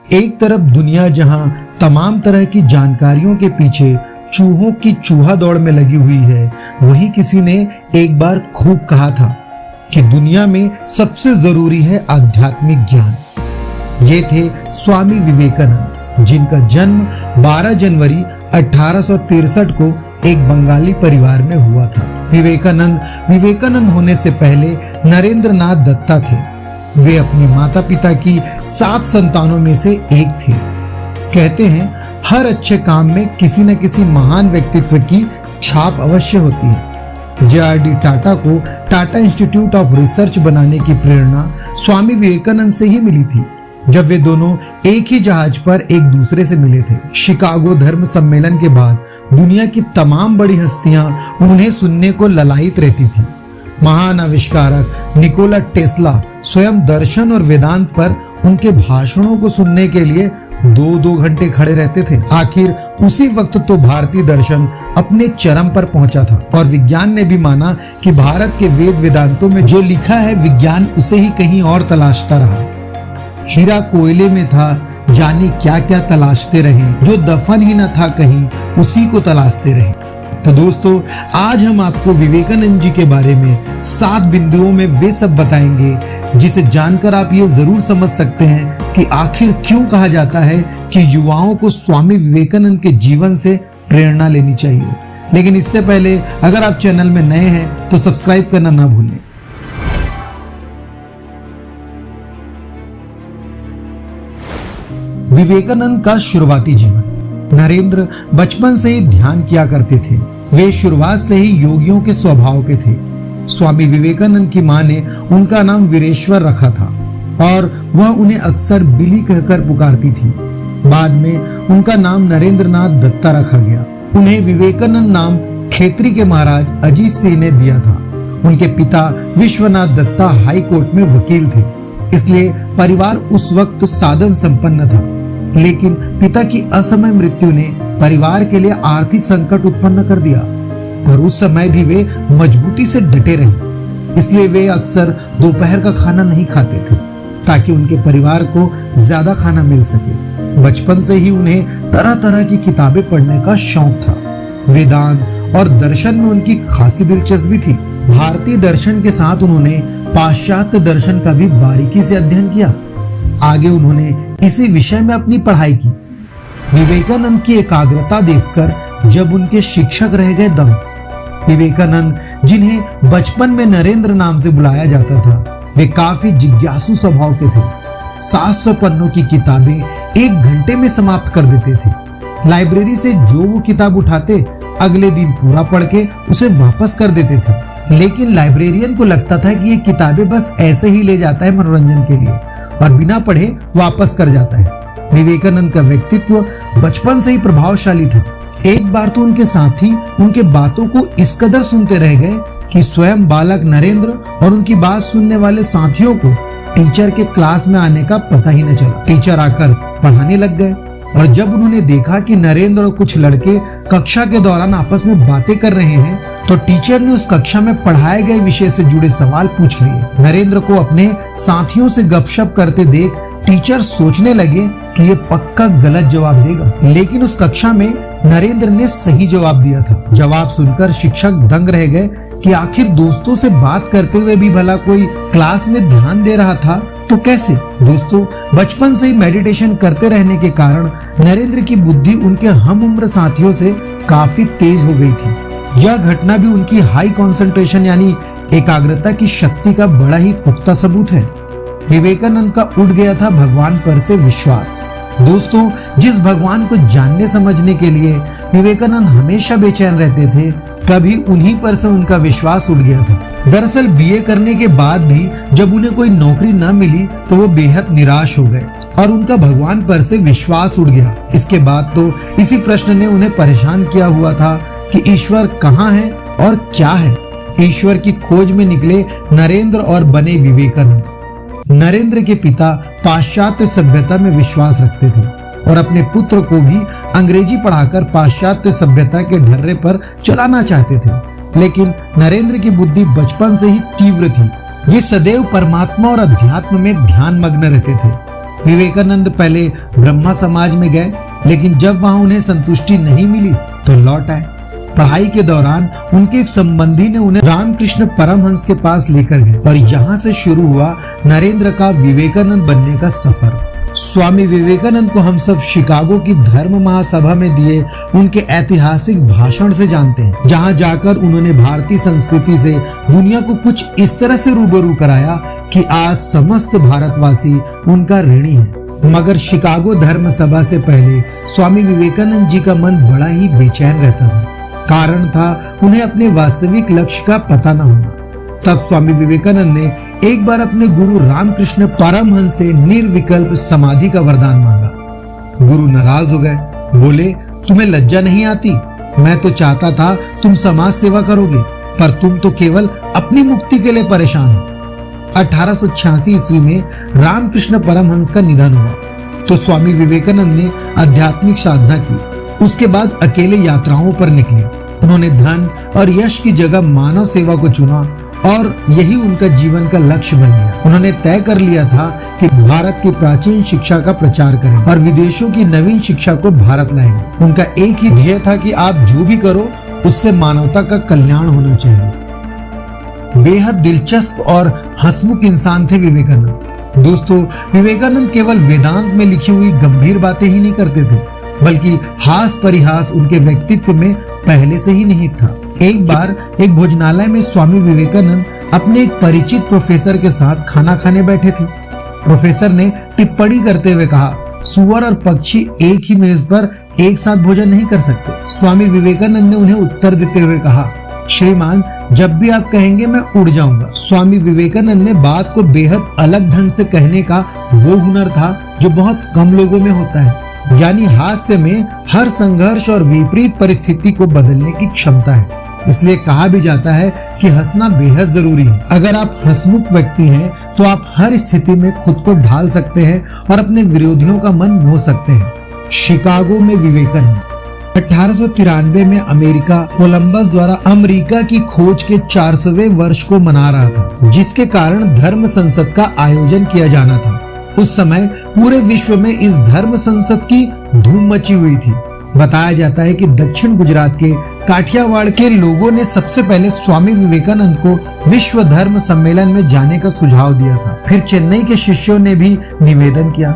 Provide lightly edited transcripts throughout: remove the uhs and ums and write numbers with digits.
एक तरफ दुनिया जहां तमाम तरह की जानकारियों के पीछे चूहों की चूहा दौड़ में लगी हुई है, वहीं किसी ने एक बार खूब कहा था कि दुनिया में सबसे जरूरी है आध्यात्मिक ज्ञान। ये थे स्वामी विवेकानंद, जिनका जन्म 12 जनवरी 1863 को एक बंगाली परिवार में हुआ था। विवेकानंद होने से पहले नरेंद्र नाथ दत्ता थे। वे अपने माता पिता की 7 संतानों में से एक थे। कहते हैं हर अच्छे काम में किसी न किसी महान व्यक्तित्व की छाप अवश्य होती है। जे.आर.डी. टाटा को टाटा इंस्टीट्यूट ऑफ रिसर्च बनाने की प्रेरणा स्वामी विवेकानंद से ही मिली थी, जब वे दोनों एक ही जहाज पर एक दूसरे से मिले थे। शिकागो धर्म सम्मेलन के बाद दुनिया की तमाम बड़ी हस्तियां उन्हें सुनने को ललायित रहती थी। महान आविष्कारक निकोला टेस्ला स्वयं दर्शन और वेदांत पर उनके भाषणों को सुनने के लिए 2-2 घंटे खड़े रहते थे। आखिर उसी वक्त तो भारतीय दर्शन अपने चरम पर पहुंचा था और विज्ञान ने भी माना कि भारत के वेद वेदांतों में जो लिखा है, विज्ञान उसे ही कहीं और तलाशता रहा। हीरा कोयले में था, जाने क्या क्या तलाशते रहे, जो दफन ही न था कहीं, उसी को तलाशते रहे। तो दोस्तों, आज हम आपको विवेकानंद जी के बारे में 7 बिंदुओं में वे सब बताएंगे जिसे जानकर आप ये जरूर समझ सकते हैं कि आखिर क्यों कहा जाता है कि युवाओं को स्वामी विवेकानंद के जीवन से प्रेरणा लेनी चाहिए। लेकिन इससे पहले अगर आप चैनल में नए हैं तो सब्सक्राइब करना ना भूलें। विवेकानंद का शुरुआती जीवन। नरेंद्र बचपन से ही ध्यान किया करते थे। वे शुरुआत से ही योगियों के स्वभाव के थे। स्वामी विवेकानंद की मां ने उनका नाम वीरेश्वर रखा था और वह उन्हें अक्सर बिली कहकर पुकारती थी। बाद में उनका नाम नरेंद्र नाथ दत्ता रखा गया। उन्हें विवेकानंद नाम खेतरी के महाराज अजीत सिंह ने दिया था। उनके पिता विश्वनाथ दत्ता हाई कोर्ट में वकील थे, इसलिए परिवार उस वक्त साधन संपन्न था। लेकिन पिता की असमय मृत्यु ने परिवार के लिए आर्थिक संकट उत्पन्न कर दिया और उस समय भी वे मजबूती से डटे रहे। इसलिए वे अक्सर दोपहर का खाना नहीं खाते थे ताकि उनके परिवार को ज्यादा खाना मिल सके। बचपन से ही उन्हें तरह तरह की किताबें पढ़ने का शौक था। वेदांत और दर्शन में उनकी खासी दिलचस्पी थी। भारतीय दर्शन के साथ उन्होंने पाश्चात्य दर्शन का भी बारीकी से अध्ययन किया। आगे उन्होंने इसी विषय में अपनी पढ़ाई की। विवेकानंद की एकाग्रता देखकर जब उनके शिक्षक रह गए दंग। विवेकानंद, जिन्हें बचपन में नरेंद्र नाम से बुलाया जाता था, वे काफी जिज्ञासु स्वभाव के थे। 700 पन्नों की किताबें 1 घंटे में समाप्त कर देते थे। लाइब्रेरी से जो वो किताब उठाते, अगले दिन पूरा पढ़ के उसे वापस कर देते थे। लेकिन लाइब्रेरियन को लगता था कि ये किताबें बस ऐसे ही ले जाता है मनोरंजन के लिए और बिना पढ़े वापस कर जाता है। विवेकानंद का व्यक्तित्व बचपन से ही प्रभावशाली था। एक बार तो उनके साथी उनके बातों को इस कदर सुनते रह गए कि स्वयं बालक नरेंद्र और उनकी बात सुनने वाले साथियों को टीचर के क्लास में आने का पता ही न चला। टीचर आकर पढ़ाने लग गए और जब उन्होंने देखा कि नरेंद्र और कुछ लड़के कक्षा के दौरान आपस में बातें कर रहे हैं, तो टीचर ने उस कक्षा में पढ़ाए गए विषय से जुड़े सवाल पूछ लिए। नरेंद्र को अपने साथियों से गपशप करते देख टीचर सोचने लगे कि ये पक्का गलत जवाब देगा, लेकिन उस कक्षा में नरेंद्र ने सही जवाब दिया था। जवाब सुनकर शिक्षक दंग रह गए कि आखिर दोस्तों से बात करते हुए भी भला कोई क्लास में ध्यान दे रहा था तो कैसे। दोस्तों, बचपन से ही मेडिटेशन करते रहने के कारण नरेंद्र की बुद्धि उनके हम उम्र साथियों से काफी तेज हो गई थी। यह घटना भी उनकी हाई कंसंट्रेशन यानी एकाग्रता की शक्ति का बड़ा ही पुख्ता सबूत है। विवेकानंद का उठ गया था भगवान पर से विश्वास। दोस्तों, जिस भगवान को जानने समझने के लिए विवेकानंद हमेशा बेचैन रहते थे, कभी उन्हीं पर से उनका विश्वास उठ गया था। दरअसल बीए करने के बाद भी जब उन्हें कोई नौकरी न मिली तो वो बेहद निराश हो गए और उनका भगवान पर से विश्वास उठ गया। इसके बाद तो इसी प्रश्न ने उन्हें परेशान किया हुआ था कि ईश्वर कहाँ है और क्या है। ईश्वर की खोज में निकले नरेंद्र और बने विवेकानंद। नरेंद्र के पिता पाश्चात्य सभ्यता में विश्वास रखते थे और अपने पुत्र को भी अंग्रेजी पढ़ाकर पाश्चात्य सभ्यता के ढर्रे पर चलाना चाहते थे। लेकिन नरेंद्र की बुद्धि बचपन से ही तीव्र थी। वे सदैव परमात्मा और अध्यात्म में ध्यान मग्न रहते थे। विवेकानंद पहले ब्रह्मा समाज में गए, लेकिन जब वहां उन्हें संतुष्टि नहीं मिली तो लौट आए। पढ़ाई के दौरान उनके एक संबंधी ने उन्हें रामकृष्ण परमहंस के पास लेकर गए और यहाँ से शुरू हुआ नरेंद्र का विवेकानंद बनने का सफर। स्वामी विवेकानंद को हम सब शिकागो की धर्म महासभा में दिए उनके ऐतिहासिक भाषण से जानते हैं, जहाँ जाकर उन्होंने भारतीय संस्कृति से दुनिया को कुछ इस तरह से रूबरू कराया कि आज समस्त भारतवासी उनका ऋणी है। मगर शिकागो धर्म सभा से पहले स्वामी विवेकानंद जी का मन बड़ा ही बेचैन रहता था। कारण था उन्हें अपने वास्तविक लक्ष्य का पता न होना। तब स्वामी विवेकानंद ने एक बार अपने गुरु रामकृष्ण परमहंस से निर्विकल्प समाधि का वरदान मांगा। गुरु नाराज हो गए, बोले, तुम्हें लज्जा नहीं आती? मैं तो चाहता था तुम समाज सेवा करोगे, पर तुम तो केवल अपनी मुक्ति के लिए परेशान हो। 1886 ईस्वी में रामकृष्ण परमहंस का निधन हुआ तो स्वामी विवेकानंद ने आध्यात्मिक साधना की। उसके बाद अकेले यात्राओं पर निकले। उन्होंने धन और यश की जगह मानव सेवा को चुना और यही उनका जीवन का लक्ष्य बन गया। उन्होंने तय कर लिया था कि भारत की प्राचीन शिक्षा का प्रचार करें और विदेशों की नवीन शिक्षा को भारत लाएंगे। उनका एक ही ध्येय था कि आप जो भी करो उससे मानवता का कल्याण होना चाहिए। बेहद दिलचस्प और हंसमुख इंसान थे विवेकानंद। दोस्तों, विवेकानंद केवल वेदांत में लिखी हुई गंभीर बातें ही नहीं करते थे, बल्कि हास परिहास उनके व्यक्तित्व में पहले से ही निहित था। एक बार एक भोजनालय में स्वामी विवेकानंद अपने एक परिचित प्रोफेसर के साथ खाना खाने बैठे थे। प्रोफेसर ने टिप्पणी करते हुए कहा, सुअर और पक्षी एक ही मेज पर एक साथ भोजन नहीं कर सकते। स्वामी विवेकानंद ने उन्हें उत्तर देते हुए कहा, श्रीमान, जब भी आप कहेंगे मैं उड़ जाऊंगा। स्वामी विवेकानंद ने बात को बेहद अलग ढंग से कहने का वो हुनर था जो बहुत कम लोगों में होता है, यानी हास्य में हर संघर्ष और विपरीत परिस्थिति को बदलने की क्षमता है। इसलिए कहा भी जाता है कि हंसना बेहद जरूरी है। अगर आप हंसमुख व्यक्ति हैं तो आप हर स्थिति में खुद को ढाल सकते हैं और अपने विरोधियों का मन मोह सकते हैं। शिकागो में विवेकानंद 1893 में अमेरिका कोलंबस द्वारा अमेरिका की खोज के 400वें वर्ष को मना रहा था, जिसके कारण धर्म संसद का आयोजन किया जाना था। उस समय पूरे विश्व में इस धर्म संसद की धूम मची हुई थी। बताया जाता है कि दक्षिण गुजरात के काठियावाड़ के लोगों ने सबसे पहले स्वामी विवेकानंद को विश्व धर्म सम्मेलन में जाने का सुझाव दिया था। फिर चेन्नई के शिष्यों ने भी निवेदन किया।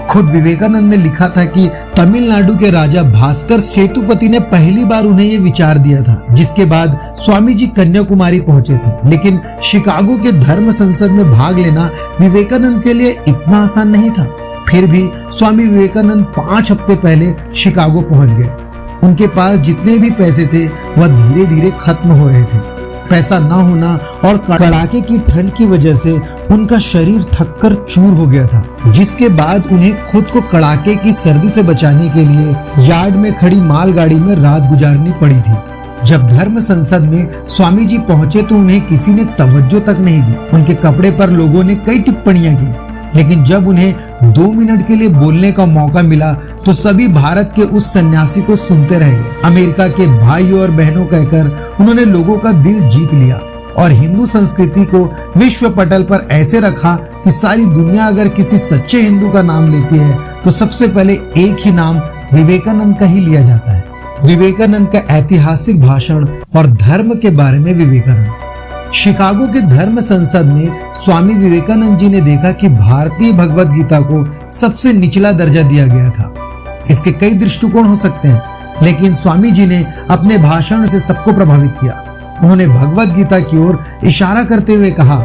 खुद विवेकानंद ने लिखा था कि तमिलनाडु के राजा भास्कर सेतुपति ने पहली बार उन्हें ये विचार दिया था, जिसके बाद स्वामी जी कन्याकुमारी पहुंचे थे। लेकिन शिकागो के धर्म संसद में भाग लेना विवेकानंद के लिए इतना आसान नहीं था। फिर भी स्वामी विवेकानंद 5 हफ्ते पहले शिकागो पहुंच गए। उनके पास जितने भी पैसे थे वह धीरे धीरे खत्म हो रहे थे। पैसा न होना और कड़ाके की ठंड की वजह से उनका शरीर थककर चूर हो गया था, जिसके बाद उन्हें खुद को कड़ाके की सर्दी से बचाने के लिए यार्ड में खड़ी मालगाड़ी में रात गुजारनी पड़ी थी। जब धर्म संसद में स्वामी जी पहुंचे तो उन्हें किसी ने तवज्जो तक नहीं दी। उनके कपड़े पर लोगों ने कई टिप्पणियां की, लेकिन जब उन्हें 2 मिनट के लिए बोलने का मौका मिला तो सभी भारत के उस सन्यासी को सुनते रह गए। अमेरिका के भाइयों और बहनों कहकर उन्होंने लोगों का दिल जीत लिया और हिंदू संस्कृति को विश्व पटल पर ऐसे रखा कि सारी दुनिया अगर किसी सच्चे हिंदू का नाम लेती है तो सबसे पहले एक ही नाम विवेकानंद का ही लिया जाता है। विवेकानंद का ऐतिहासिक भाषण और धर्म के बारे में विवेकानंद। शिकागो के धर्म संसद में स्वामी विवेकानंद जी ने देखा कि भारतीय भगवत गीता को सबसे निचला दर्जा दिया गया था। इसके कई दृष्टिकोण हो सकते हैं, लेकिन स्वामी जी ने अपने भाषण से सबको प्रभावित किया। उन्होंने भगवत गीता की ओर इशारा करते हुए कहा,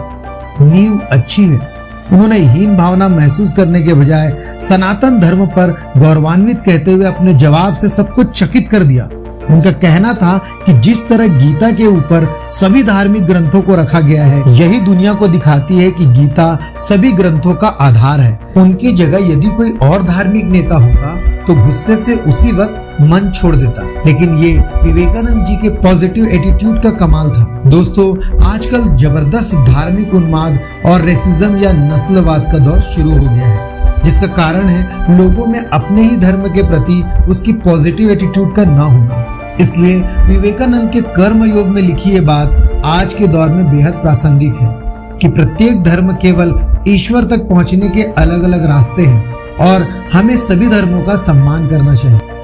नींव अच्छी है। उन्होंने हीन भावना महसूस करने के बजाय सनातन धर्म पर गौरवान्वित कहते हुए अपने जवाब से सबको चकित कर दिया। उनका कहना था कि जिस तरह गीता के ऊपर सभी धार्मिक ग्रंथों को रखा गया है, यही दुनिया को दिखाती है कि गीता सभी ग्रंथों का आधार है। उनकी जगह यदि कोई और धार्मिक नेता होता तो गुस्से से उसी वक्त मन छोड़ देता, लेकिन ये विवेकानंद जी के पॉजिटिव एटीट्यूड का कमाल था। दोस्तों, आजकल जबरदस्त धार्मिक उन्माद और रेसिज्म या नस्लवाद का दौर शुरू हो गया है, जिसका कारण है लोगों में अपने ही धर्म के प्रति उसकी पॉजिटिव एटीट्यूड का न होना। इसलिए विवेकानंद के कर्म योग में लिखी ये बात आज के दौर में बेहद प्रासंगिक है कि प्रत्येक धर्म केवल ईश्वर तक पहुंचने के अलग अलग रास्ते हैं, और हमें सभी धर्मों का सम्मान करना चाहिए।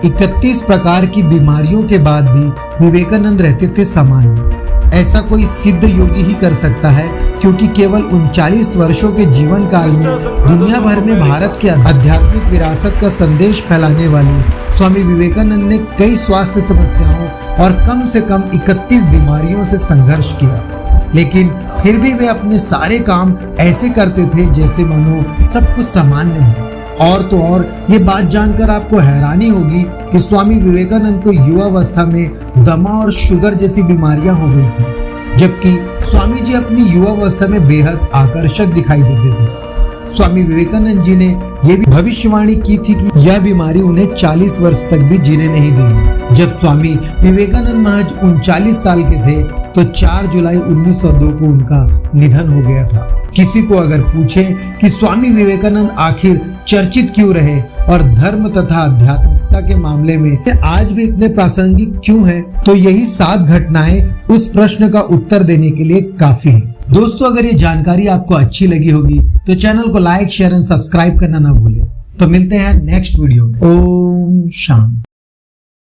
31 प्रकार की बीमारियों के बाद भी विवेकानंद रहते थे सामान्य। ऐसा कोई सिद्ध योगी ही कर सकता है, क्योंकि केवल 39 वर्षों के जीवन काल में दुनिया भर में भारत के आध्यात्मिक विरासत का संदेश फैलाने वाले स्वामी विवेकानंद ने कई स्वास्थ्य समस्याओं और कम से कम 31 बीमारियों से संघर्ष किया, लेकिन फिर भी वे अपने सारे काम ऐसे करते थे जैसे मानो सब कुछ सामान्य हो। और तो और ये बात जानकर आपको हैरानी होगी कि स्वामी विवेकानंद को युवावस्था में दमा और शुगर जैसी बीमारियां हो गई थी, जबकि स्वामी जी अपनी युवावस्था में बेहद आकर्षक दिखाई देते थे। स्वामी विवेकानंद जी ने यह भी भविष्यवाणी की थी कि यह बीमारी उन्हें 40 वर्ष तक भी जीने नहीं देगी। जब स्वामी विवेकानंद महज 39 साल के थे तो 4 जुलाई 1902 को उनका निधन हो गया था। किसी को अगर पूछे कि स्वामी विवेकानंद आखिर चर्चित क्यों रहे और धर्म तथा आध्यात्मिकता के मामले में आज भी इतने प्रासंगिक क्यों हैं, तो यही 7 घटनाएं उस प्रश्न का उत्तर देने के लिए काफी है। दोस्तों, अगर ये जानकारी आपको अच्छी लगी होगी तो चैनल को लाइक, शेयर एंड सब्सक्राइब करना ना भूलें। तो मिलते हैं नेक्स्ट वीडियो में। ओम शांति।